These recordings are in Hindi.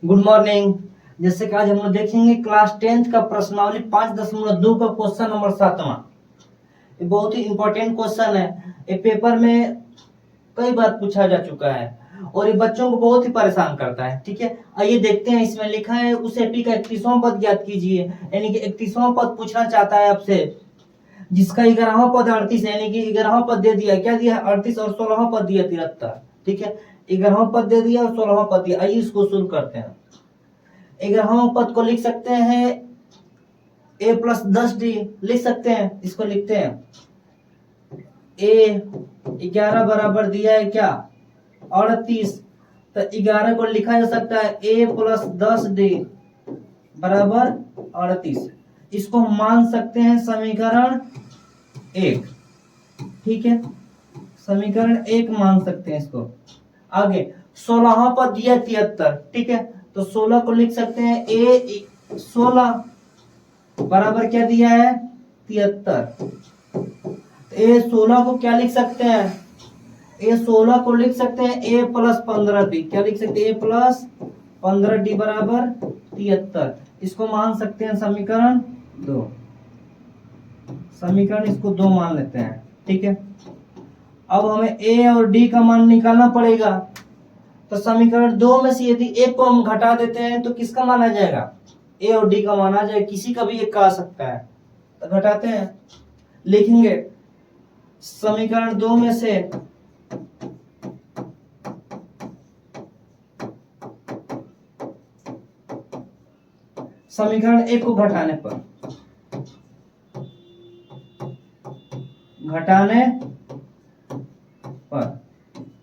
Good morning. जैसे कि आज हम लोग देखेंगे क्लास 10th का प्रश्नावली 5.2 का क्वेश्चन नंबर 7वां। ये बहुत ही इंपॉर्टेंट क्वेश्चन है। ये पेपर में कई बार पूछा जा चुका है और ये बच्चों को बहुत ही परेशान करता है। ठीक है, आइए देखते हैं। इसमें लिखा है उस एपी का 31वां पद ज्ञात कीजिए। यानी कि 31वां पद पूछना चाहता है आपसे, जिसका 11वां पद 38 है। यानी कि 11वां पद दे दिया, क्या दिया है 38 और 16वां पद दिया 73। ठीक है, 11वां पद दे दिया और 16वां पद दिया। आइए इसको शुरू करते हैं। 11वां पद को लिख सकते हैं a प्लस 10d लिख सकते हैं। इसको लिखते हैं a 11 बराबर दिया है क्या 38, तो 11 को लिखा जा सकता है a प्लस 10d बराबर 38। इसको हम मान सकते हैं समीकरण 1। ठीक है, समीकरण 1 मान सकते हैं इसको। आगे 16वां पद दिया 73। ठीक है, तो 16 को लिख सकते हैं a 16 बराबर क्या दिया है 73। a 16 को क्या लिख सकते हैं, a 16 को लिख सकते हैं a प्लस 15d। क्या लिख सकते हैं a प्लस 15d बराबर 73। इसको मान सकते हैं समीकरण 2। समीकरण इसको 2 मान लेते हैं। ठीक है, अब हमें a और d का मान निकालना पड़ेगा। तो समीकरण 2 में से यदि एक को हम घटा देते हैं तो किसका मान आ जाएगा, a और d का मान आ जाएगा। किसी का भी एक का आ सकता है, तो घटाते हैं। लिखेंगे समीकरण 2 में से समीकरण 1 को घटाने पर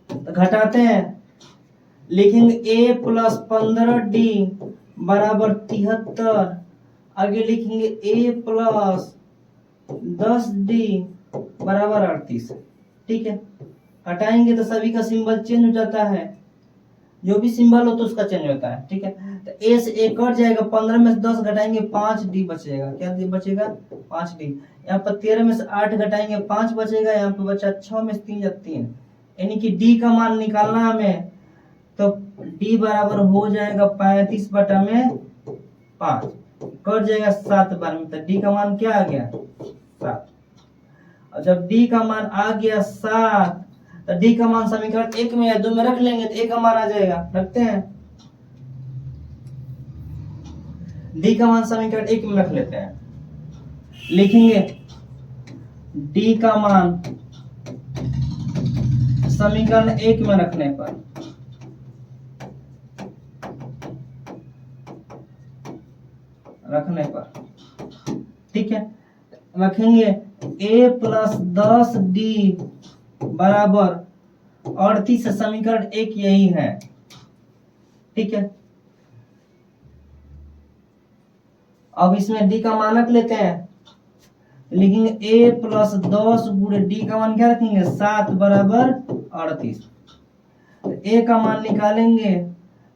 तो घटाते हैं। लिखेंगे a प्लस 15d बराबर 73। आगे लिखेंगे a प्लस 10d बराबर 38। ठीक है, हटाएंगे तो सभी का सिंबल चेंज हो जाता है। जो भी सिंबल हो तो उसका चेंज होता है। ठीक है, तो a से a कट जाएगा, 15 में से 10 घटाएंगे 5d बचेगा। क्या बचेगा 5d। यहाँ पर 13 में से 8 घटाएंगे 5 बचेगा। यहाँ पे बचा 6 में से 3 जा 3। यानी कि d का मान निकालना हमें, तो d बराबर हो जाएगा 35 बटा में 5, कट जाएगा 7 बार में। तो d का मान क्या आ गया 7। और जब d का मान आ गया 7 तो d का मान समीकरण 1 में या 2 में रख लेंगे तो a का मान आ जाएगा। रखते हैं, d का मान समीकरण 1 में रख लेते हैं। लिखेंगे d का मान समीकरण 1 में रखने पर ठीक है, रखेंगे a प्लस 10d बराबर 38। समीकरण 1 यही है। ठीक है, अब इसमें d का मान रख लेते हैं। लिखेंगे a प्लस 10 गुणे d का मान क्या रखेंगे 7 बराबर 38। तो a का मान निकालेंगे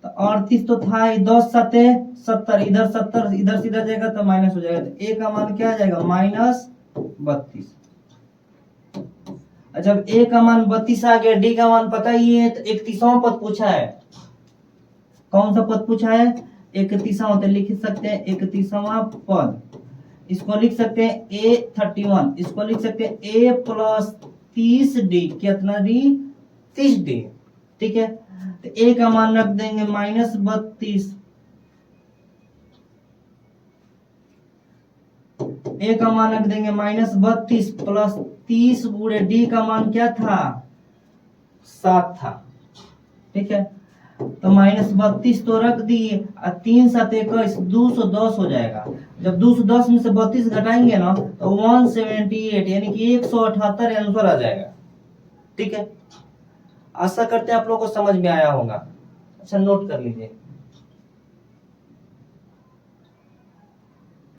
तो 38 तो था ही, 10 7 70, इधर 70 इधर से इधर जाएगा तो माइनस हो जाएगा। तो a का मान क्या आ जाएगा -32। जब a का मान 32 आ गया, d का मान पता ही है, तो 31वां पद पूछा है। कौन सा पद पूछा है 31वां। तो लिख सकते हैं 31वां पद। इसको लिख सकते हैं a 31। इसको लिख सकते हैं a प्लस 30d। कितना d 30d। ठीक है, तो a का मान रख देंगे -32। a का मान रख देंगे -32 प्लस 30 गुणे d का मान क्या था 7 था। ठीक है, तो -32 तो रख दिए, 3 7 21 210 हो जाएगा। जब 210 में से 32 घटाएंगे ना तो 178 यानी कि 178 आंसर आ जाएगा। ठीक है, आशा करते हैं आप लोगों को समझ में आया होगा। अच्छा, नोट कर लीजिए।